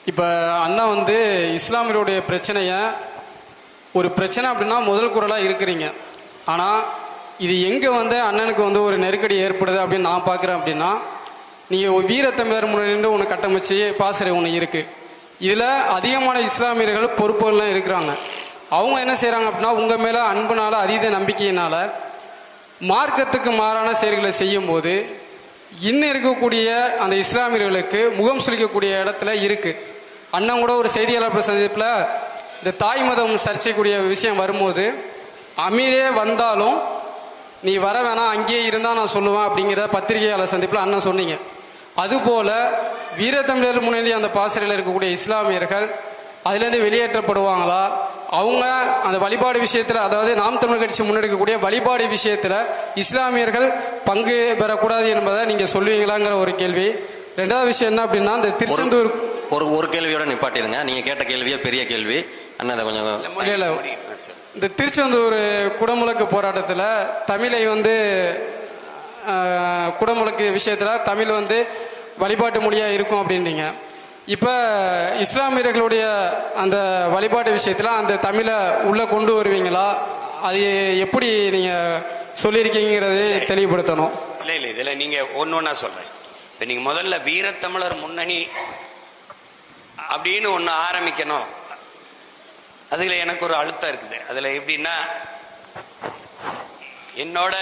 இப்போ அண்ணா வந்து இஸ்லாமியருடைய பிரச்சனையை ஒரு பிரச்சனை அப்படின்னா முதல் குரலாக இருக்கிறீங்க. ஆனால் இது எங்கே வந்து அண்ணனுக்கு வந்து ஒரு நெருக்கடி ஏற்படுது அப்படின்னு நான் பார்க்குறேன் அப்படின்னா, நீங்கள் வீரத்தமிழர் முன்னின்று ஒன்று கட்டமைச்சு பாசறை ஒன்று இருக்குது. இதில் அதிகமான இஸ்லாமியர்கள் பொறுப்புகள்லாம் இருக்கிறாங்க. அவங்க என்ன செய்கிறாங்க அப்படின்னா, உங்கள் மேலே அன்புனால அதீத நம்பிக்கையினால மார்க்கத்துக்கு மாறான செயல்களை செய்யும்போது இன்னும் இருக்கக்கூடிய அந்த இஸ்லாமியர்களுக்கு முகம் சுளிக்கக்கூடிய இடத்துல இருக்கு. அண்ணன் கூட ஒரு செய்தியாளர் சந்திப்பில் இந்த தாய் மதம் சர்ச்சைக்கூடிய விஷயம் வரும்போது, அமீரே வந்தாலும் நீ வர வேணாம் அங்கேயே இருந்தால் நான் சொல்லுவேன் அப்படிங்கிற பத்திரிகையாளர் சந்திப்பில் அண்ணன் சொன்னீங்க. அதுபோல வீரத்தமிழர் முன்னணி அந்த பாசறையில் இருக்கக்கூடிய இஸ்லாமியர்கள் அதுலேருந்து வெளியேற்றப்படுவாங்களா? அவங்க அந்த வழிபாடு விஷயத்தில், அதாவது நாம் தமிழர் கட்சி முன்னெடுக்கக்கூடிய வழிபாடு விஷயத்தில் இஸ்லாமியர்கள் பங்கு பெறக்கூடாது என்பதை நீங்கள் சொல்லுவீங்களாங்கிற ஒரு கேள்வி. ரெண்டாவது விஷயம் என்ன அப்படின்னா, இந்த திருச்செந்தூர் ஒரு கேள்வியோட நிப்பாட்டிடுங்க. நீங்க கேட்ட கேள்வியே பெரிய கேள்வி. அண்ணா கொஞ்சம் இந்த திருச்செந்தூர் குடமுழக்கு போராட்டத்தில் தமிழை வந்து குடமுழக்கு விஷயத்தில் தமிழ் வந்து வழிபாட்டு மொழியாக இருக்கும் அப்படின்றீங்க. இப்போ இஸ்லாமியர்களுடைய அந்த வழிபாட்டு விஷயத்தில் அந்த தமிழை உள்ளே கொண்டு வருவீங்களா? அது எப்படி நீங்கள் சொல்லியிருக்கீங்கிறது தெளிவுபடுத்தணும். இல்லை இதில் நீங்கள் ஒன்று ஒன்றா சொல்கிறேன். இப்போ நீங்கள் முதல்ல வீரத்தமிழர் முன்னணி அப்படின்னு ஒன்று ஆரம்பிக்கணும். அதில் எனக்கு ஒரு அழுத்தம் இருக்குது. அதில் எப்படின்னா, என்னோட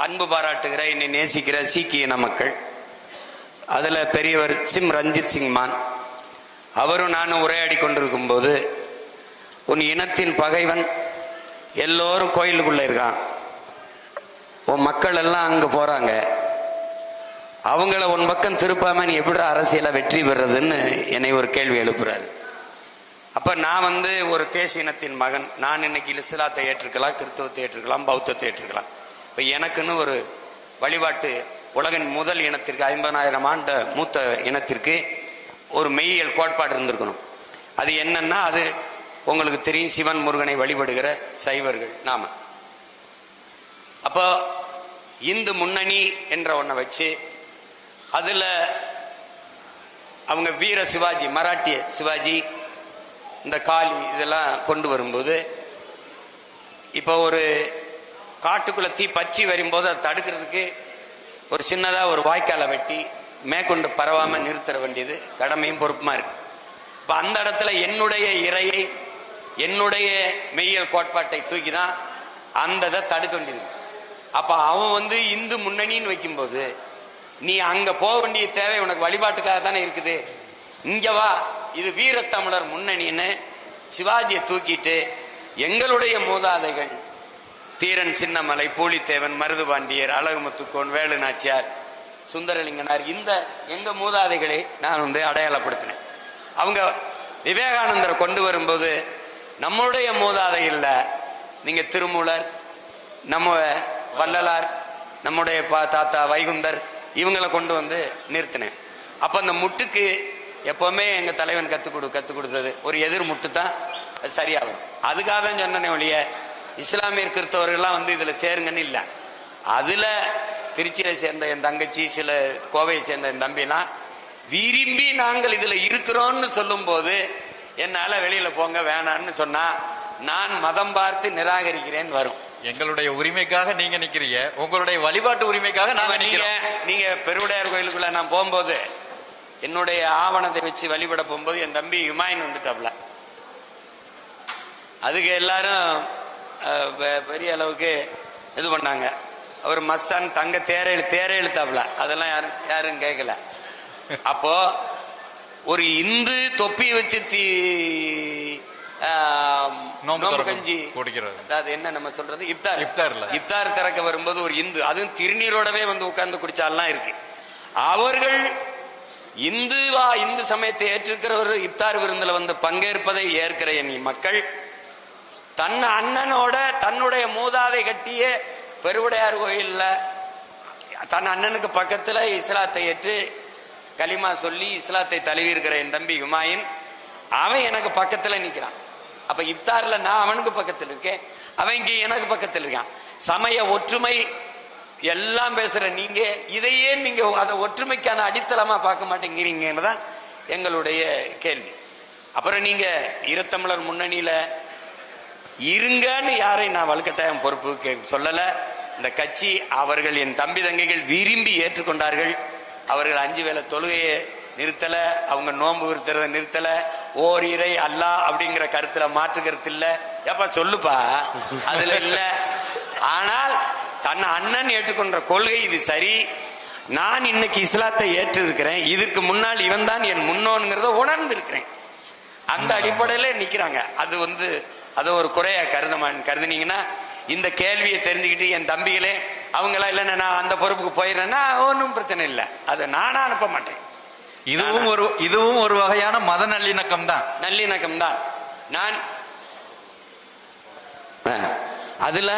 அன்பு பாராட்டுகிற என்னை நேசிக்கிற சீக்கிய இன மக்கள், அதில் பெரியவர் ரஞ்சித் சிங் மான் அவரும் நானும் உரையாடி கொண்டிருக்கும் போது, உன் இனத்தின் பகைவன் எல்லோரும் கோயிலுக்குள்ள இருக்கான், உன் மக்கள் எல்லாம் அங்கே போறாங்க, அவங்கள உன் பக்கம் திருப்பாம நீ எப்படி அரசியல வெற்றி பெறதுன்னு என்னை ஒரு கேள்வி எழுப்புறாரு. அப்ப நான் வந்து ஒரு தேசிய இனத்தின் மகன். நான் இன்னைக்கு இஸ்லாத்தை ஏற்றுக்கலாம், கிறிஸ்தவத்தை ஏற்றுக்கலாம், பௌத்தத்தை ஏற்றுக்கலாம். இப்ப எனக்குன்னு ஒரு வழிபாட்டு உலகின் முதல் இனத்திற்கு 50,000 ஆண்டு மூத்த இனத்திற்கு ஒரு மெய்யியல் கோட்பாடு இருந்திருக்கணும். அது என்னன்னா, அது உங்களுக்கு தெரியும், சிவன் முருகனை வழிபடுகிற சைவர்கள் நாம. அப்போ இந்து முன்னணி என்ற ஒன்றை வச்சு அதுல அவங்க வீர சிவாஜி, மராட்டிய சிவாஜி, இந்த காளி இதெல்லாம் கொண்டு வரும்போது, இப்போ ஒரு காட்டுக்குள்ள தீ பற்றி வரும்போது அதை தடுக்கிறதுக்கு ஒரு சின்னதா ஒரு வாய்க்காலை வெட்டி மேற்கொண்டு பரவாம நிறுத்த வேண்டியது கடமையும் பொறுப்புமா இருக்கு. இப்ப அந்த இடத்துல என்னுடைய இறையை, என்னுடைய மெய்யியல் கோட்பாட்டை தூக்கி தான் அந்த இதை தடுக்க வேண்டியது. அப்ப அவன் வந்து இந்து முன்னணின்னு வைக்கும்போது, நீ அங்க போக வேண்டிய தேவை உனக்கு வழிபாட்டுக்காக தானே இருக்குது. இங்க வா, இது வீரத்தமிழர் முன்னணின்னு சிவாஜியை தூக்கிட்டு எங்களுடைய மூதாதைகள் தீரன் சின்னமலை, பூலித்தேவன், மருதுபாண்டியர், அழகுமுத்துக்கோன், வேலு நாச்சியார், சுந்தரலிங்கனார், இந்த எங்க மூதாதைகளை நான் வந்து அடையாளப்படுத்தினேன். அவங்க விவேகானந்தரை கொண்டு வரும்போது நம்மளுடைய மூதாதை இல்ல, நீங்க திருமூலர், நம்ம வள்ளலார், நம்முடைய தாத்தா வைகுந்தர், இவங்களை கொண்டு வந்து நிறுத்தினேன். அப்ப அந்த முட்டுக்கு எப்பவுமே எங்க தலைவன் கத்துக் கொடுத்தது ஒரு எதிர் முட்டு தான் சரியா வரும். அதுக்காக தான் சொன்னனே ஒழிய இஸ்லாமியர் கிறிஸ்தவர்கள்லாம் வந்து இதுல சேருங்கன்னு இல்ல. அதுல திருச்சியில சேர்ந்த என் தங்கச்சி, சில கோவையை சேர்ந்த என் தம்பிலாம் விரும்பி நாங்கள் இதுல இருக்கிறோம்னு சொல்லும் போது என்னால வெளியில போங்க வேணான்னு சொன்னா நான் மதம் பார்த்து நிராகரிக்கிறேன் வரும். எங்களுடைய உரிமைக்காக நீங்க நிக்கிறீங்க, உங்களுடைய வழிபாட்டு உரிமைக்காக நாங்க நிக்கிறோம். நீங்க பெருவுடையார் கோயிலுக்குள்ள நான் போகும்போது என்னுடைய ஆவணத்தை வச்சு வழிபட போகும்போது என் தம்பி ஹுமாயூன் வந்துட்டாப்ல. அதுக்கு எல்லாரும் பெரிய அளவுக்கு இது பண்ணாங்க. அவர் மஸ்தான் தங்க தேரை இழுத்தாப்ல. அதெல்லாம் யாரும் கேட்கல. அப்போ ஒரு இந்து தொப்பி வச்சு நோம்பு கஞ்சி அதாவது என்ன நம்ம சொல்றது, இப்தார் திறக்க வரும்போது ஒரு இந்து, அதுவும் திருநீரோடவே வந்து உட்கார்ந்து குடிச்சாலாம் இருக்கு. அவர்கள் இந்து சமயத்தை ஏற்றிருக்கிறவர் இப்தார் விருந்துல வந்து பங்கேற்பதை ஏற்கிற என் மக்கள் தன் அண்ணனோட தன்னுடைய மூதாதை கட்டிய பெருவுடையார் கோயில்ல தன் அண்ணனுக்கு பக்கத்துல இஸ்லாத்தை ஏற்று கலிமா சொல்லி இஸ்லாத்தை தழுவி இருக்கிற என் தம்பி ஹுமாயூன், அவன் எனக்கு பக்கத்துல நிக்கிறான். அப்ப இப்தார்ல நான் அவனுக்கு பக்கத்தில் இருக்கேன், அவன் இங்க எனக்கு பக்கத்தில் இருக்கான். சமய ஒற்றுமை எல்லாம் பேசுற நீங்க இதையே நீங்க அதை ஒற்றுமைக்கான அடித்தளமா பார்க்க மாட்டேங்கிறீங்கன்னு தான் எங்களுடைய கேள்வி. அப்புறம் நீங்க ஈரத்தமிழர் முன்னணியில இருங்கன்னு யாரை நான் வலுக்கட்டாயம் பொறுப்பு சொல்லல. இந்த கட்சி அவர்கள் என் தம்பி தங்கைகள் விரும்பி ஏற்றுக்கொண்டார்கள். அவர்கள் 5 வேளை தொழுகையை நிறுத்தல, அவங்க நோன்பு விருத்துறத நிறுத்தல, ஓர் இறை அல்லாஹ் அப்படிங்கிற கருத்துல மாற்று கருத்து இல்ல. ஏப்பா சொல்லுப்பா, அதுல இல்ல. ஆனால் தன் அண்ணன் ஏற்றுக்கொண்ட கொள்கை இது சரி, நான் இன்னைக்கு இஸ்லாத்தை ஏற்று இருக்கிறேன், இதுக்கு முன்னால் இவன் தான் என் முன்னோன்கிறத உணர்ந்து இருக்கிறேன். அந்த அடிப்படையில நிக்கிறாங்க. அது ஒரு குறையா கருதுனீங்கன்னா இந்த கேள்வியை தெரிஞ்சுக்கிட்டு என் தம்பிகளே அவங்களா இல்லைன்னா நான் அந்த பொறுப்புக்கு போயிடுறேன்னா ஒன்றும் பிரச்சனை இல்லை. அதை நானா அனுப்ப மாட்டேன். இதுவும் ஒரு வகையான மத நல்லிணக்கம் தான். நல்லிணக்கம் தான். நான் அதுல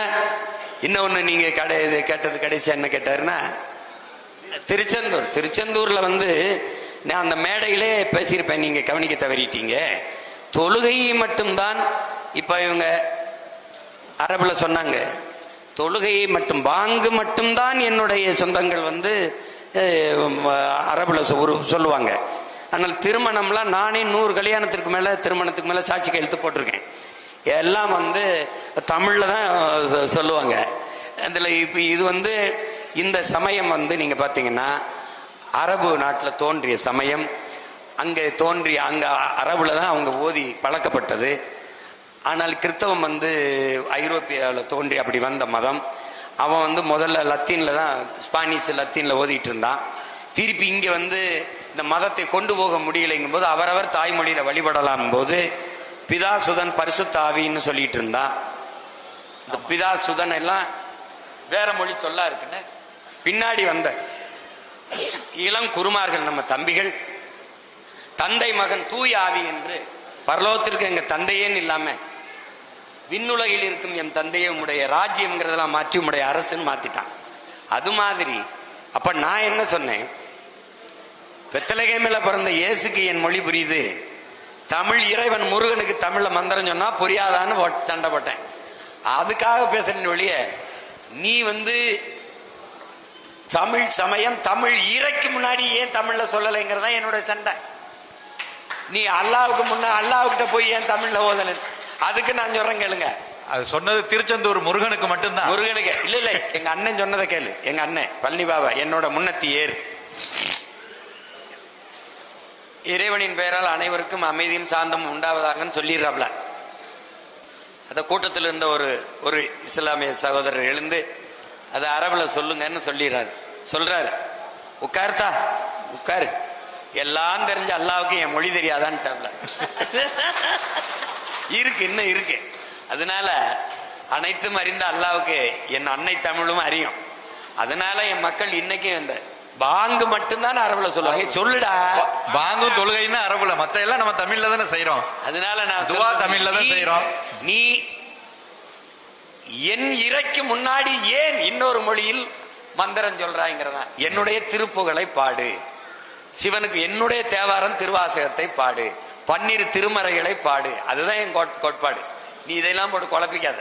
இன்னொன்னு நீங்க கேட்டது கடைசி என்ன கேட்டாருன்னா திருச்செந்தூர்ல நான் அந்த மேடையிலே பேசியிருப்பேன், நீங்க கவனிக்க தவறிட்டீங்க. தொழுகை மட்டும்தான் இப்ப இவங்க அரபுல சொன்னாங்க, தொழுகையை மட்டும் பாங்கு மட்டும்தான் என்னுடைய சொந்தங்கள் அரபுல சொல்லுவாங்க. ஆனால் திருமணம்லாம் நானே 100 கல்யாணத்திற்கு மேல திருமணத்துக்கு மேல சாட்சி கையெழுத்து போட்டிருக்கேன். எல்லாம் தமிழ்ல தான் சொல்லுவாங்க. அதுல இப்ப இது இந்த சமயம் நீங்க பாத்தீங்கன்னா அரபு நாட்டில் தோன்றிய சமயம், அங்க அரபுல தான் அவங்க ஓதி பழக்கப்பட்டது. ஆனால் கிறிஸ்தவம் ஐரோப்பியாவில் தோன்றி அப்படி வந்த மதம். அவன் முதல்ல லத்தீன்ல தான், ஸ்பானிஷ் லத்தீன்ல ஓதிட்டு இருந்தான். திருப்பி இங்க இந்த மதத்தை கொண்டு போக முடியலைங்கும் போது அவரவர் தாய்மொழியில வழிபடலாம் போது பிதா சுதன் பரிசுத்த ஆவின்னு சொல்லிட்டு இருந்தான். இந்த பிதா சுதன் எல்லாம் வேற மொழி சொல்லா இருக்குன்னு பின்னாடி வந்த இளம் குருமார்கள் நம்ம தம்பிகள் தந்தை மகன் தூய ஆவி என்று பரலோகத்திற்கு எங்க தந்தையேன்னு இல்லாம விண்ணுலகில் இருக்கும் என் தந்தையே உம்முடைய ராஜ்யம்ங்கிறதெல்லாம் மாற்றி உம்முடைய அரசுன்னு மாத்திட்டான். அது மாதிரி அப்ப நான் என்ன சொன்னேன், பெத்தலகேமில பிறந்த இயேசுக்கு என் மொழி புரியுது, தமிழ் இறைவன் முருகனுக்கு தமிழ்ல மந்திரம் சொன்னா புரியாதான்னு சண்டை போட்டேன். அதுக்காக பேசுறேன் ஒழிய நீ தமிழ் சமயம் தமிழ் இறைக்கு முன்னாடி ஏன் தமிழ்ல சொல்லலைங்கிறதா என்னோட சண்டை. நீ அல்லாவுக்கு அல்லாவுக்கிட்ட போய் ஏன் தமிழ்ல ஓதல, அதுக்கு நான் சொல்றேன் கேளுங்க. அது சொன்னது திருச்செந்தூர் முருகனுக்கு மட்டும்தான். முருகனுக்கு இல்ல எங்க அண்ணன் சொன்னதை கேளு. எங்க அண்ணன் பழனி பாபா என்னோட முன்னத்தி ஏறு. இறைவனின் பெயரால் அனைவருக்கும் அமைதியும் சாந்தமும் உண்டாவதாகன்னு சொல்லிடுறாப்ல. அந்த கூட்டத்தில் இருந்த ஒரு இஸ்லாமிய சகோதரர் எழுந்து அதை அரபுல சொல்லுங்கன்னு சொல்றாரு. உட்காருத்தா உட்காரு, எல்லாம் தெரிஞ்ச அல்லாவுக்கு என் மொழி தெரியாதான்ட்டாப்ல. இன்னும் இருக்கு. அதனால அனைத்தும் அறிந்த அல்லாவுக்கு என் அன்னை தமிழும் அறியும். அதனால என் மக்கள் இன்னைக்கு பாங்கு மட்டும்தான் அரபுல சொல்லுவாங்க. சொல்லுடா, பாங்கும் தொழுகைன்னா அரபுல, மத்த எல்லாம் நம்ம தமிழ்ல தானே செய்யறோம். அதனால நான் துவா தமிழ்ல தான் செய்யறோம். நீ என் இறைக்கு முன்னாடி ஏன் இன்னொரு மொழியில் மந்திரம் சொல்றாங்கிறதா. என்னுடைய திருப்புகளை பாடு, சிவனுக்கு என்னுடைய தேவாரம் திருவாசகத்தை பாடு, 12 திருமறைகளை பாடு. அதுதான் என் கோட்பாடு. நீ இதெல்லாம் போட்டு குழப்பிக்காத.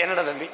என்னடா தம்பி.